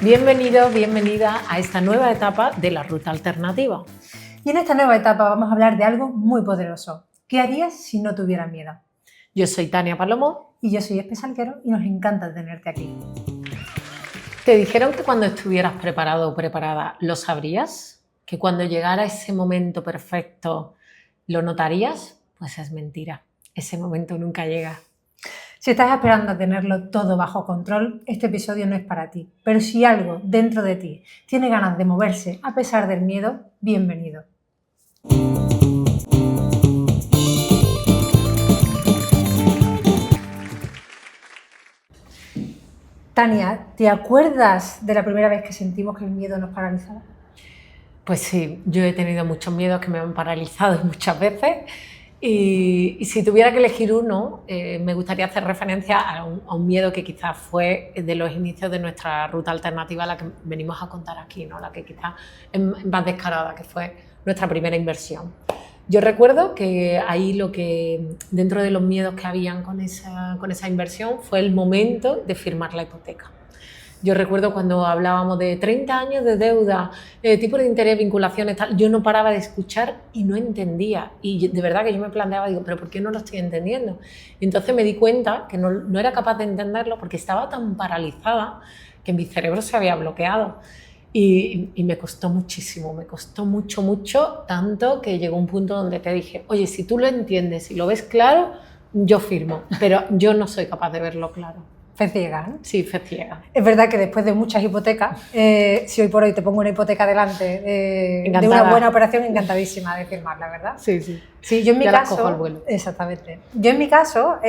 Bienvenido, bienvenida a esta nueva etapa de la ruta alternativa. Y en esta nueva etapa vamos a hablar de algo muy poderoso. ¿Qué harías si no tuvieras miedo? Yo soy Tania Palomo. Y yo soy Espe Salguero y nos encanta tenerte aquí. ¿Te dijeron que cuando estuvieras preparado o preparada lo sabrías? ¿Que cuando llegara ese momento perfecto lo notarías? Pues es mentira. Ese momento nunca llega. Si estás esperando a tenerlo todo bajo control, este episodio no es para ti. Pero si algo dentro de ti tiene ganas de moverse a pesar del miedo, bienvenido. Tania, ¿te acuerdas de la primera vez que sentimos que el miedo nos paralizaba? Pues sí, yo he tenido muchos miedos que me han paralizado muchas veces y si tuviera que elegir uno, me gustaría hacer referencia a un miedo que quizás fue de los inicios de nuestra ruta alternativa, a la que venimos a contar aquí, ¿no? La que quizás es más descarada, que fue nuestra primera inversión. Yo recuerdo que ahí dentro de los miedos que habían con esa inversión, fue el momento de firmar la hipoteca. Yo recuerdo cuando hablábamos de 30 años de deuda, tipo de interés, vinculaciones, tal, yo no paraba de escuchar y no entendía. Y de verdad que yo me planteaba, digo, ¿pero por qué no lo estoy entendiendo? Y entonces me di cuenta que no era capaz de entenderlo porque estaba tan paralizada que mi cerebro se había bloqueado. Y me costó muchísimo, me costó mucho, tanto que llegó un punto donde te dije, oye, si tú lo entiendes y lo ves claro, yo firmo, pero yo no soy capaz de verlo claro. Fe ciega, ¿no? Sí, fe ciega. Es verdad que después de muchas hipotecas, si hoy por hoy te pongo una hipoteca delante de una buena operación, encantadísima de firmarla, ¿verdad? Sí, sí. Sí, yo en mi ya caso, cojo al vuelo. Exactamente. Yo en mi caso,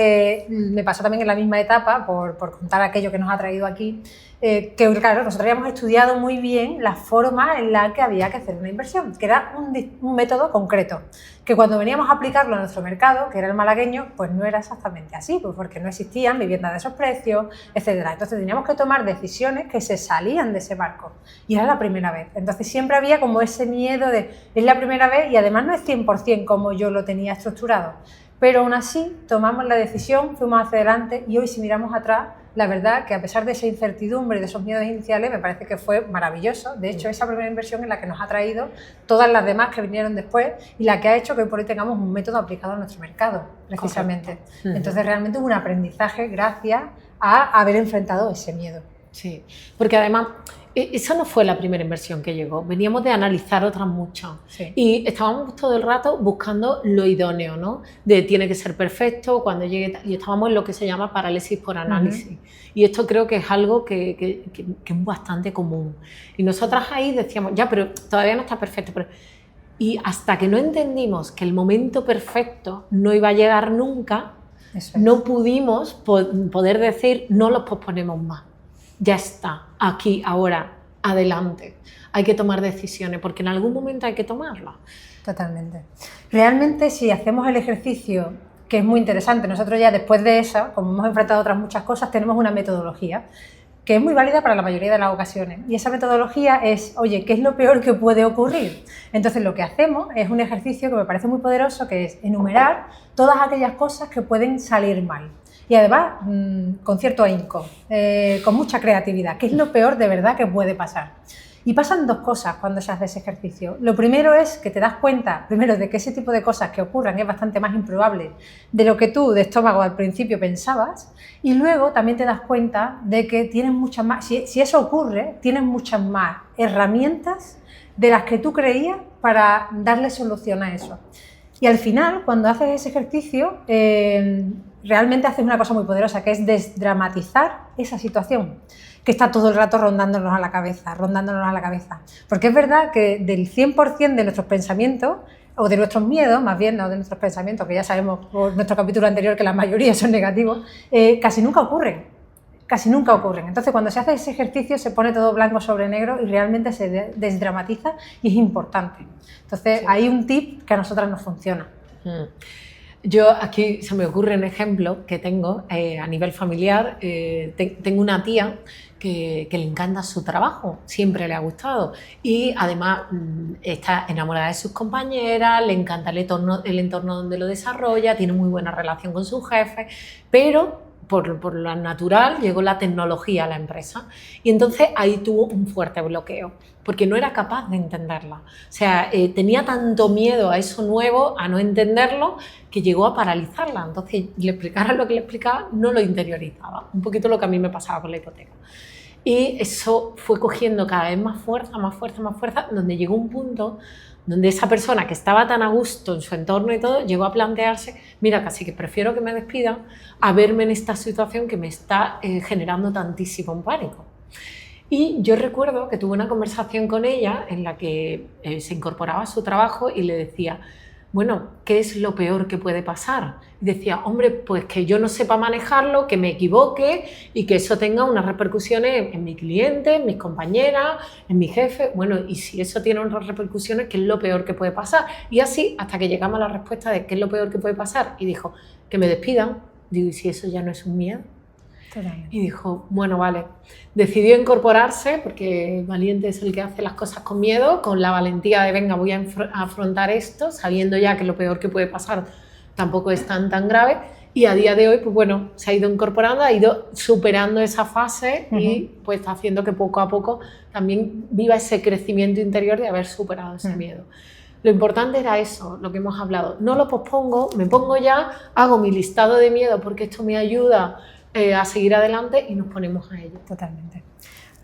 me pasó también en la misma etapa, por contar aquello que nos ha traído aquí, que claro, nosotros habíamos estudiado muy bien la forma en la que había que hacer una inversión, que era un método concreto, que cuando veníamos a aplicarlo a nuestro mercado, que era el malagueño, pues no era exactamente así, pues porque no existían viviendas de esos precios, etc. Entonces teníamos que tomar decisiones que se salían de ese barco, y era la primera vez. Entonces siempre había como ese miedo de, es la primera vez y además no es 100% como yo lo tenía estructurado. Pero aún así tomamos la decisión, fuimos hacia adelante y hoy si miramos atrás, la verdad que a pesar de esa incertidumbre y de esos miedos iniciales, me parece que fue maravilloso. De hecho, esa primera inversión es la que nos ha traído todas las demás que vinieron después y la que ha hecho que por hoy tengamos un método aplicado a nuestro mercado, precisamente. Entonces, realmente hubo un aprendizaje gracias a haber enfrentado ese miedo. Sí, porque además esa no fue la primera inversión que llegó, veníamos de analizar otras muchas, sí. Y estábamos todo el rato buscando lo idóneo, ¿no? De tiene que ser perfecto, cuando llegue, y estábamos en lo que se llama parálisis por análisis. Y esto creo que es algo que es bastante común. Y nosotras ahí decíamos, ya, pero todavía no está perfecto. Y hasta que no entendimos que el momento perfecto no iba a llegar nunca, no pudimos poder decir, no lo posponemos más. Ya está, aquí, ahora, adelante. Hay que tomar decisiones, porque en algún momento hay que tomarlas. Totalmente. Realmente, si hacemos el ejercicio, que es muy interesante, nosotros ya después de eso, como hemos enfrentado otras muchas cosas, tenemos una metodología que es muy válida para la mayoría de las ocasiones. Y esa metodología es, oye, ¿qué es lo peor que puede ocurrir? Entonces, lo que hacemos es un ejercicio que me parece muy poderoso, que es enumerar todas aquellas cosas que pueden salir mal. Y además, con cierto ahínco, con mucha creatividad, que es lo peor de verdad que puede pasar. Y pasan dos cosas cuando se hace ese ejercicio. Lo primero es que te das cuenta, primero, de que ese tipo de cosas que ocurran es bastante más improbable de lo que tú de estómago al principio pensabas, y luego también te das cuenta de que tienes muchas más, si eso ocurre, tienes muchas más herramientas de las que tú creías para darle solución a eso. Y al final, cuando haces ese ejercicio, realmente haces una cosa muy poderosa, que es desdramatizar esa situación que está todo el rato rondándonos a la cabeza. Porque es verdad que del 100% de nuestros pensamientos, o de nuestros miedos, más bien, no de nuestros pensamientos, que ya sabemos por nuestro capítulo anterior que la mayoría son negativos, casi nunca ocurren. Entonces, cuando se hace ese ejercicio, se pone todo blanco sobre negro y realmente se desdramatiza y es importante. Entonces, sí. Hay un tip que a nosotras nos funciona. Yo aquí se me ocurre un ejemplo que tengo a nivel familiar. Tengo una tía que le encanta su trabajo, siempre le ha gustado y además está enamorada de sus compañeras, le encanta el entorno donde lo desarrolla, tiene muy buena relación con sus jefes, pero por lo natural llegó la tecnología a la empresa y entonces ahí tuvo un fuerte bloqueo porque no era capaz de entenderla. O sea, tenía tanto miedo a eso nuevo, a no entenderlo, que llegó a paralizarla. Entonces, le explicara lo que le explicaba, no lo interiorizaba. Un poquito lo que a mí me pasaba con la hipoteca. Y eso fue cogiendo cada vez más fuerza, más fuerza, más fuerza, donde llegó un punto donde esa persona que estaba tan a gusto en su entorno y todo, llegó a plantearse, mira, casi que prefiero que me despidan a verme en esta situación que me está generando tantísimo pánico. Y yo recuerdo que tuve una conversación con ella en la que se incorporaba a su trabajo y le decía, bueno, ¿qué es lo peor que puede pasar? Y decía, hombre, pues que yo no sepa manejarlo, que me equivoque y que eso tenga unas repercusiones en mi cliente, en mis compañeras, en mi jefe. Bueno, y si eso tiene unas repercusiones, ¿qué es lo peor que puede pasar? Y así hasta que llegamos a la respuesta de qué es lo peor que puede pasar. Y dijo, que me despidan. Digo, ¿y si eso ya no es un miedo? Y dijo, bueno, vale. Decidió incorporarse, porque valiente es el que hace las cosas con miedo, con la valentía de, venga, voy a afrontar esto, sabiendo ya que lo peor que puede pasar tampoco es tan grave. Y a día de hoy, pues bueno, se ha ido incorporando, ha ido superando esa fase y pues está haciendo que poco a poco también viva ese crecimiento interior de haber superado ese miedo. Lo importante era eso, lo que hemos hablado. No lo pospongo, me pongo ya, hago mi listado de miedo porque esto me ayuda a seguir adelante y nos ponemos a ello. Totalmente.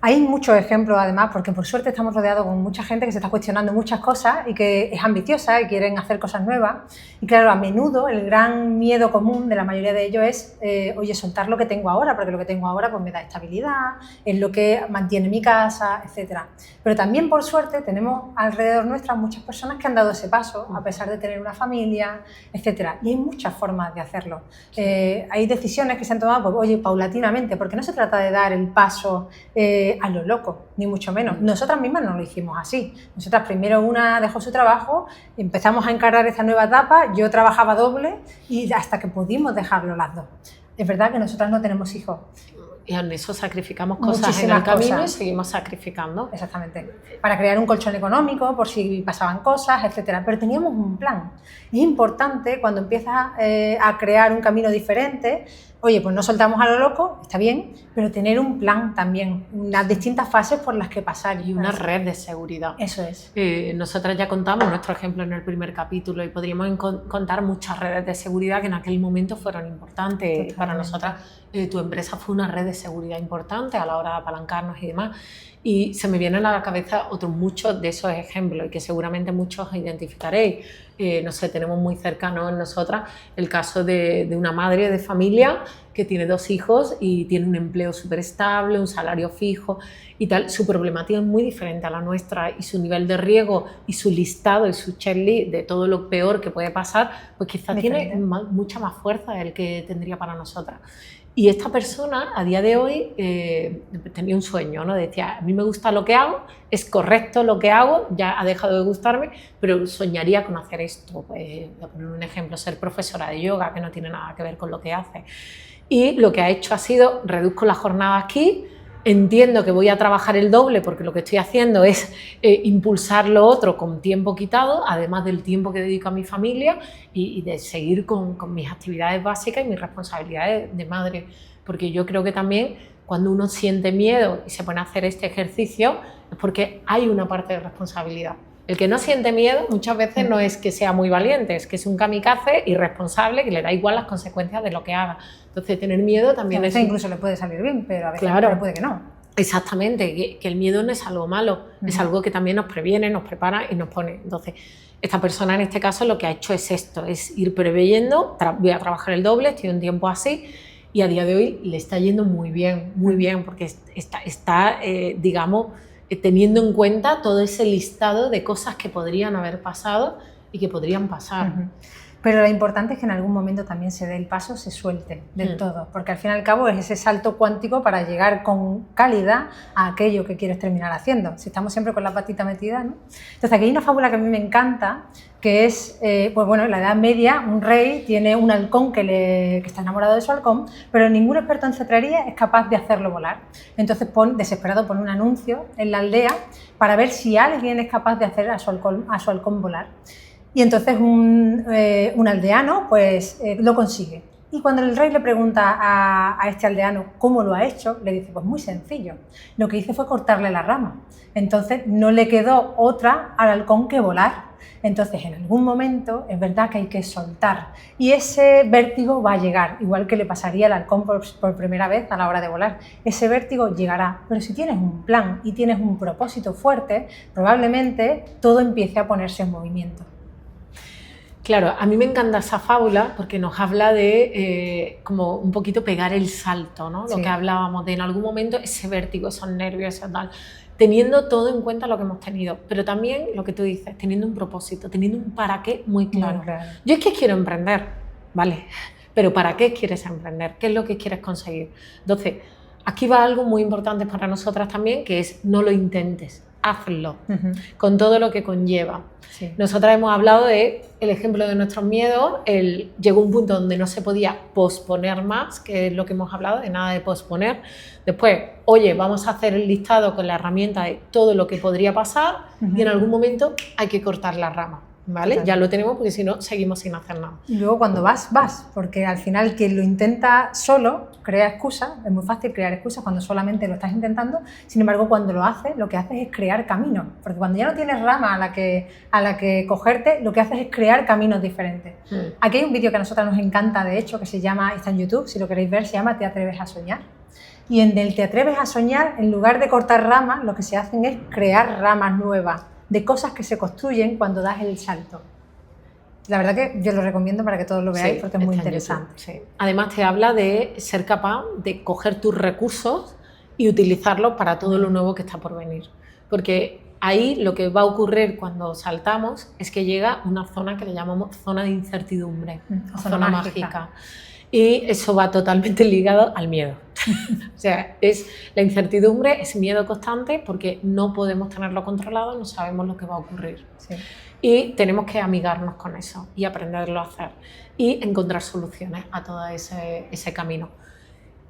Hay muchos ejemplos, además, porque por suerte estamos rodeados con mucha gente que se está cuestionando muchas cosas y que es ambiciosa y quieren hacer cosas nuevas. Y claro, a menudo el gran miedo común de la mayoría de ellos es, oye, soltar lo que tengo ahora, porque lo que tengo ahora pues me da estabilidad, es lo que mantiene mi casa, etc. Pero también, por suerte, tenemos alrededor nuestras muchas personas que han dado ese paso, a pesar de tener una familia, etc. Y hay muchas formas de hacerlo. Hay decisiones que se han tomado, pues, oye, paulatinamente, porque no se trata de dar el paso a lo loco, ni mucho menos. Nosotras mismas no lo hicimos así. Nosotras primero una dejó su trabajo, empezamos a encarar esta nueva etapa, yo trabajaba doble y hasta que pudimos dejarlo las dos. Es verdad que nosotras no tenemos hijos. Y en eso sacrificamos cosas en el camino y seguimos sacrificando. Exactamente. Para crear un colchón económico, por si pasaban cosas, etcétera. Pero teníamos un plan. Y es importante cuando empiezas a crear un camino diferente, oye, pues no soltamos a lo loco, está bien, pero tener un plan también, las distintas fases por las que pasar. Y una red de seguridad. Eso es. Nosotras ya contamos nuestro ejemplo en el primer capítulo y podríamos contar muchas redes de seguridad que en aquel momento fueron importantes. Totalmente. Para nosotras, tu empresa fue una red de seguridad importante a la hora de apalancarnos y demás. Y se me vienen a la cabeza otros muchos de esos ejemplos y que seguramente muchos identificaréis. No sé, tenemos muy cercano en nosotras el caso de una madre de familia que tiene 2 hijos y tiene un empleo súper estable, un salario fijo y tal. Su problemática es muy diferente a la nuestra y su nivel de riesgo y su listado y su checklist de todo lo peor que puede pasar, pues quizás tiene mucha más fuerza del que tendría para nosotras. Y esta persona, a día de hoy, tenía un sueño, ¿no? Decía, a mí me gusta lo que hago, es correcto lo que hago, ya ha dejado de gustarme, pero soñaría con hacer esto. Pues, voy a poner un ejemplo, ser profesora de yoga, que no tiene nada que ver con lo que hace. Y lo que ha hecho ha sido, reduzco la jornada aquí, entiendo que voy a trabajar el doble porque lo que estoy haciendo es impulsar lo otro con tiempo quitado, además del tiempo que dedico a mi familia y de seguir con mis actividades básicas y mis responsabilidades de madre. Porque yo creo que también cuando uno siente miedo y se pone a hacer este ejercicio es porque hay una parte de responsabilidad. El que no siente miedo muchas veces no es que sea muy valiente, es que es un kamikaze irresponsable que le da igual las consecuencias de lo que haga. Entonces, tener miedo también es... Incluso le puede salir bien, pero a veces puede que no. Exactamente, que el miedo no es algo malo, es algo que también nos previene, nos prepara y nos pone. Entonces, esta persona en este caso lo que ha hecho es esto, es ir preveyendo, voy a trabajar el doble, estoy un tiempo así, y a día de hoy le está yendo muy bien, porque está digamos, teniendo en cuenta todo ese listado de cosas que podrían haber pasado y que podrían pasar. Pero lo importante es que en algún momento también se dé el paso, se suelte del todo, porque al fin y al cabo es ese salto cuántico para llegar con calidad a aquello que quieres terminar haciendo. Si estamos siempre con la patita metida, ¿no? Entonces aquí hay una fábula que a mí me encanta, que es, pues bueno, en la Edad Media un rey tiene un halcón que está enamorado de su halcón, pero ningún experto en cetrería es capaz de hacerlo volar. Entonces desesperado pone un anuncio en la aldea para ver si alguien es capaz de hacer a su halcón volar. Y entonces un aldeano pues lo consigue. Y cuando el rey le pregunta a este aldeano cómo lo ha hecho, le dice, pues muy sencillo, lo que hice fue cortarle la rama. Entonces no le quedó otra al halcón que volar. Entonces en algún momento es verdad que hay que soltar y ese vértigo va a llegar, igual que le pasaría al halcón por primera vez a la hora de volar. Ese vértigo llegará, pero si tienes un plan y tienes un propósito fuerte, probablemente todo empiece a ponerse en movimiento. Claro, a mí me encanta esa fábula porque nos habla de como un poquito pegar el salto, ¿no? Lo que hablábamos de en algún momento ese vértigo, esos nervios, ese tal, teniendo todo en cuenta lo que hemos tenido, pero también lo que tú dices, teniendo un propósito, teniendo un para qué muy claro. Muy claro. Yo es que quiero emprender, ¿vale? Pero ¿para qué quieres emprender? ¿Qué es lo que quieres conseguir? Entonces, aquí va algo muy importante para nosotras también, que es no lo intentes, hazlo, con todo lo que conlleva. Sí. Nosotras hemos hablado de el ejemplo de nuestros miedos, llegó un punto donde no se podía posponer más, que es lo que hemos hablado, de nada de posponer. Después, oye, vamos a hacer el listado con la herramienta de todo lo que podría pasar y en algún momento hay que cortar la rama. ¿Vale? Ya lo tenemos porque si no seguimos sin hacer nada. Y luego cuando vas, porque al final quien lo intenta solo crea excusas, es muy fácil crear excusas cuando solamente lo estás intentando, sin embargo cuando lo haces, lo que haces es crear caminos, porque cuando ya no tienes rama a la que cogerte, lo que haces es crear caminos diferentes. Aquí hay un vídeo que a nosotros nos encanta, de hecho, que se llama, está en YouTube, si lo queréis ver, se llama ¿Te atreves a soñar? Y en el Te atreves a soñar, en lugar de cortar ramas, lo que se hacen es crear ramas nuevas, de cosas que se construyen cuando das el salto. La verdad que yo lo recomiendo para que todos lo veáis porque es muy interesante. Sí. Además te habla de ser capaz de coger tus recursos y utilizarlos para todo lo nuevo que está por venir. Porque ahí lo que va a ocurrir cuando saltamos es que llega una zona que le llamamos zona de incertidumbre, zona mágica. Y eso va totalmente ligado al miedo. O sea, es la incertidumbre, es miedo constante porque no podemos tenerlo controlado, no sabemos lo que va a ocurrir. Sí. Y tenemos que amigarnos con eso y aprenderlo a hacer y encontrar soluciones a todo ese camino.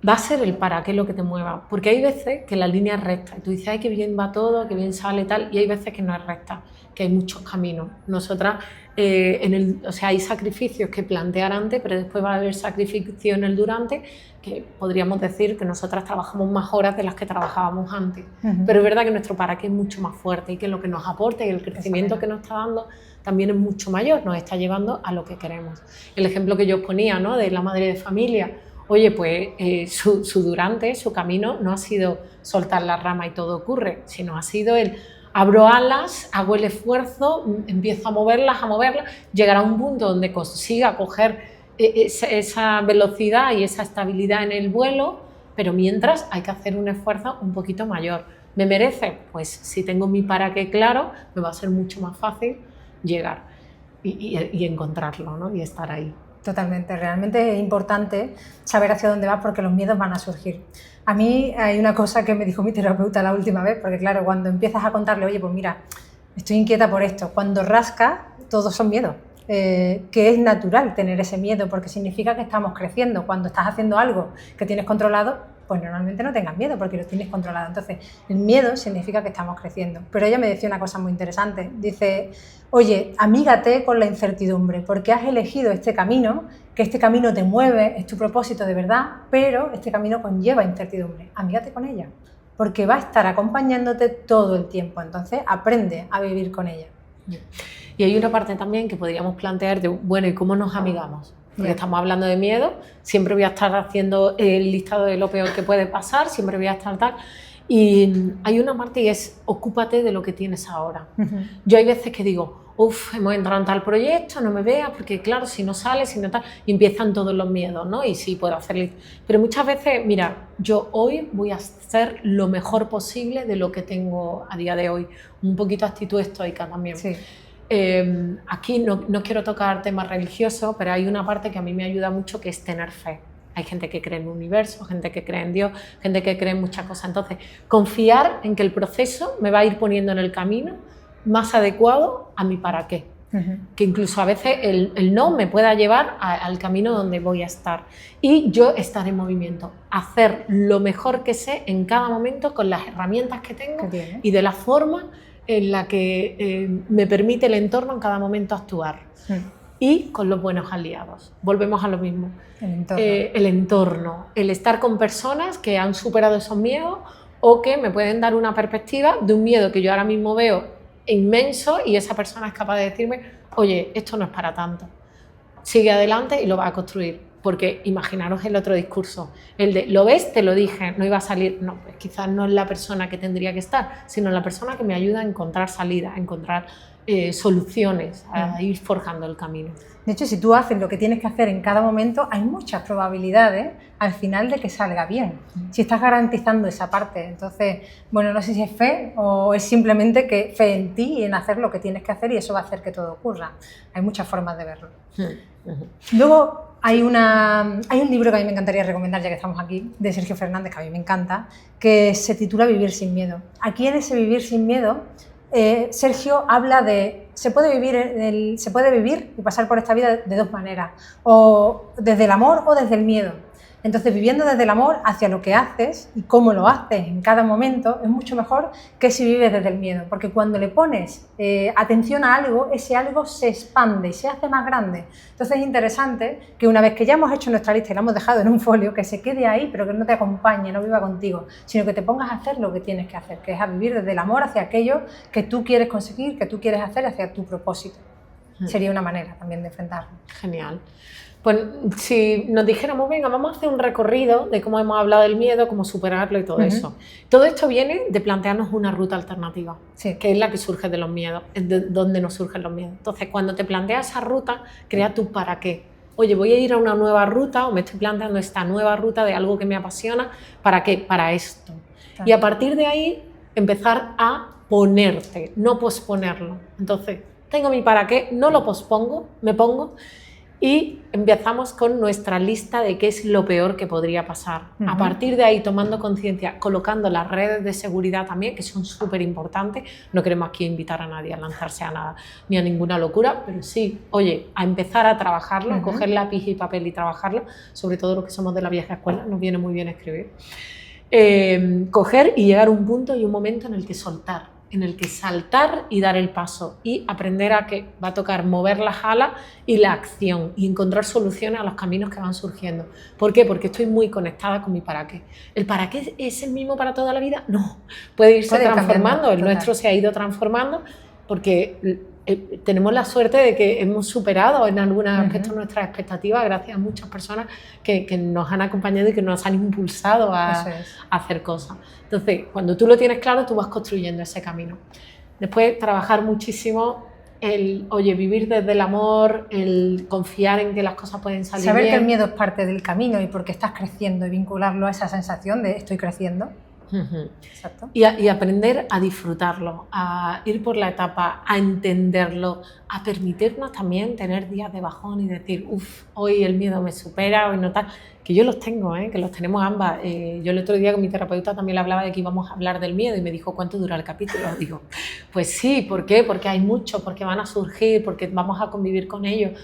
Va a ser el para qué lo que te mueva, porque hay veces que la línea es recta y tú dices, ay, qué bien va todo, qué bien sale tal, y hay veces que no es recta, que hay muchos caminos. Nosotras, hay sacrificios que plantear antes, pero después va a haber sacrificio en el durante, que podríamos decir que nosotras trabajamos más horas de las que trabajábamos antes. Pero es verdad que nuestro para qué es mucho más fuerte y que lo que nos aporta y el crecimiento que nos está dando también es mucho mayor, nos está llevando a lo que queremos. El ejemplo que yo os ponía, ¿no?, de la madre de familia. Oye, pues su durante, su camino no ha sido soltar la rama y todo ocurre, sino ha sido el abro alas, hago el esfuerzo, empiezo a moverlas, llegar a un punto donde consiga coger esa velocidad y esa estabilidad en el vuelo, pero mientras hay que hacer un esfuerzo un poquito mayor. ¿Me merece? Pues si tengo mi para qué claro, me va a ser mucho más fácil llegar y encontrarlo, ¿no?, y estar ahí. Totalmente, realmente es importante saber hacia dónde vas porque los miedos van a surgir. A mí hay una cosa que me dijo mi terapeuta la última vez, porque claro, cuando empiezas a contarle, oye, pues mira, estoy inquieta por esto, cuando rasca, todos son miedos, que es natural tener ese miedo porque significa que estamos creciendo. Cuando estás haciendo algo que tienes controlado, pues normalmente no tengas miedo porque lo tienes controlado. Entonces, el miedo significa que estamos creciendo. Pero ella me decía una cosa muy interesante, dice, oye, amígate con la incertidumbre porque has elegido este camino, que este camino te mueve, es tu propósito de verdad, pero este camino conlleva incertidumbre. Amígate con ella porque va a estar acompañándote todo el tiempo. Entonces, aprende a vivir con ella. Y hay una parte también que podríamos plantear de, bueno, ¿y cómo nos amigamos? Porque estamos hablando de miedo, siempre voy a estar haciendo el listado de lo peor que puede pasar, siempre voy a estar tal. Y hay una parte y es, ocúpate de lo que tienes ahora. Yo hay veces que digo, hemos entrado en tal proyecto, no me veas, porque claro, si no sale, si no tal, y empiezan todos los miedos, ¿no? Y sí, puedo hacerlo. Pero muchas veces, mira, yo hoy voy a hacer lo mejor posible de lo que tengo a día de hoy. Un poquito actitud estoica también. Sí. Aquí no quiero tocar temas religiosos, pero hay una parte que a mí me ayuda mucho, que es tener fe. Hay gente que cree en el universo, gente que cree en Dios, gente que cree en muchas cosas. Entonces, confiar en que el proceso me va a ir poniendo en el camino más adecuado a mi para qué. Que incluso a veces el no me pueda llevar al camino donde voy a estar. Y yo estar en movimiento, hacer lo mejor que sé en cada momento con las herramientas que tengo y de la forma en la que me permite el entorno en cada momento actuar. y con los buenos aliados. Volvemos a lo mismo. El entorno, el estar con personas que han superado esos miedos o que me pueden dar una perspectiva de un miedo que yo ahora mismo veo inmenso y esa persona es capaz de decirme, oye, esto no es para tanto, sigue adelante y lo vas a construir. Porque imaginaros el otro discurso, el de, ¿lo ves? Te lo dije, no iba a salir. No, pues quizás no es la persona que tendría que estar, sino la persona que me ayuda a encontrar salida, a encontrar soluciones, a ir forjando el camino. De hecho, si tú haces lo que tienes que hacer en cada momento, hay muchas probabilidades al final de que salga bien. Si estás garantizando esa parte. Entonces, bueno, no sé si es fe o es simplemente que fe en ti y en hacer lo que tienes que hacer y eso va a hacer que todo ocurra. Hay muchas formas de verlo. Luego, hay un libro que a mí me encantaría recomendar, ya que estamos aquí, de Sergio Fernández, que a mí me encanta, que se titula Vivir sin miedo. Aquí en ese Vivir sin miedo, Sergio habla de se puede vivir y pasar por esta vida de dos maneras, o desde el amor o desde el miedo. Entonces, viviendo desde el amor hacia lo que haces y cómo lo haces en cada momento es mucho mejor que si vives desde el miedo, porque cuando le pones atención a algo, ese algo se expande y se hace más grande. Entonces es interesante que una vez que ya hemos hecho nuestra lista y la hemos dejado en un folio, que se quede ahí, pero que no te acompañe, no viva contigo, sino que te pongas a hacer lo que tienes que hacer, que es a vivir desde el amor hacia aquello que tú quieres conseguir, que tú quieres hacer hacia tu propósito. Sería una manera también de enfrentarlo. Genial. Pues si nos dijéramos, venga, vamos a hacer un recorrido de cómo hemos hablado del miedo, cómo superarlo y todo eso. Todo esto viene de plantearnos una ruta alternativa, que es la que surge de los miedos, es de donde nos surgen los miedos. Entonces, cuando te planteas esa ruta, crea tu para qué. Oye, voy a ir a una nueva ruta o me estoy planteando esta nueva ruta de algo que me apasiona. ¿Para qué? Para esto. Claro. Y a partir de ahí, empezar a ponerte, no posponerlo. Entonces, tengo mi para qué, no lo pospongo, me pongo. Y empezamos con nuestra lista de qué es lo peor que podría pasar. A partir de ahí, tomando conciencia, colocando las redes de seguridad también, que son súper importantes. No queremos aquí invitar a nadie a lanzarse a nada, ni a ninguna locura, pero sí, oye, a empezar a trabajarlo, a coger lápiz y papel y trabajarlo, sobre todo los que somos de la vieja escuela, nos viene muy bien escribir. Coger y llegar a un punto y un momento en el que soltar, en el que saltar y dar el paso y aprender a que va a tocar mover las alas y la acción y encontrar soluciones a los caminos que van surgiendo. ¿Por qué? Porque estoy muy conectada con mi para qué. ¿El para qué es el mismo para toda la vida? No, puede irse transformando, el nuestro se ha ido transformando porque tenemos la suerte de que hemos superado en algunos aspectos nuestras expectativas gracias a muchas personas que nos han acompañado y que nos han impulsado a hacer cosas. Entonces, cuando tú lo tienes claro, tú vas construyendo ese camino. Después, trabajar muchísimo el, oye, vivir desde el amor, el confiar en que las cosas pueden salir bien. Saber que el miedo es parte del camino y porque estás creciendo y vincularlo a esa sensación de estoy creciendo. Exacto. Y aprender a disfrutarlo, a ir por la etapa, a entenderlo, a permitirnos también tener días de bajón y decir, uff, hoy el miedo me supera, hoy no tal, que yo los tengo, que los tenemos ambas. Yo el otro día con mi terapeuta también le hablaba de que íbamos a hablar del miedo y me dijo, ¿cuánto dura el capítulo? Digo, pues sí, ¿por qué? Porque hay mucho, porque van a surgir, porque vamos a convivir con ellos.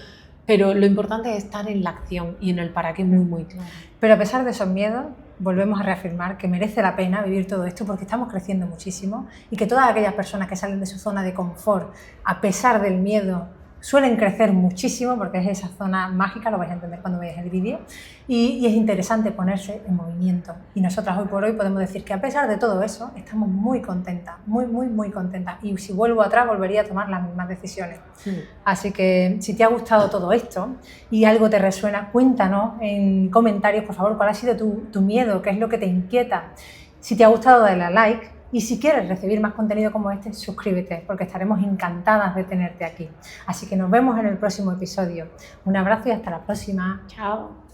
Pero lo importante es estar en la acción y en el para qué muy, muy claro. Pero a pesar de esos miedos, volvemos a reafirmar que merece la pena vivir todo esto porque estamos creciendo muchísimo y que todas aquellas personas que salen de su zona de confort, a pesar del miedo, suelen crecer muchísimo porque es esa zona mágica, lo vais a entender cuando veáis el vídeo, y es interesante ponerse en movimiento. Y nosotras hoy por hoy podemos decir que a pesar de todo eso, estamos muy contentas, muy contentas. Y si vuelvo atrás, volvería a tomar las mismas decisiones. Así que si te ha gustado todo esto y algo te resuena, cuéntanos en comentarios, por favor, cuál ha sido tu miedo, qué es lo que te inquieta. Si te ha gustado, dale a like. Y si quieres recibir más contenido como este, suscríbete, porque estaremos encantadas de tenerte aquí. Así que nos vemos en el próximo episodio. Un abrazo y hasta la próxima. Chao.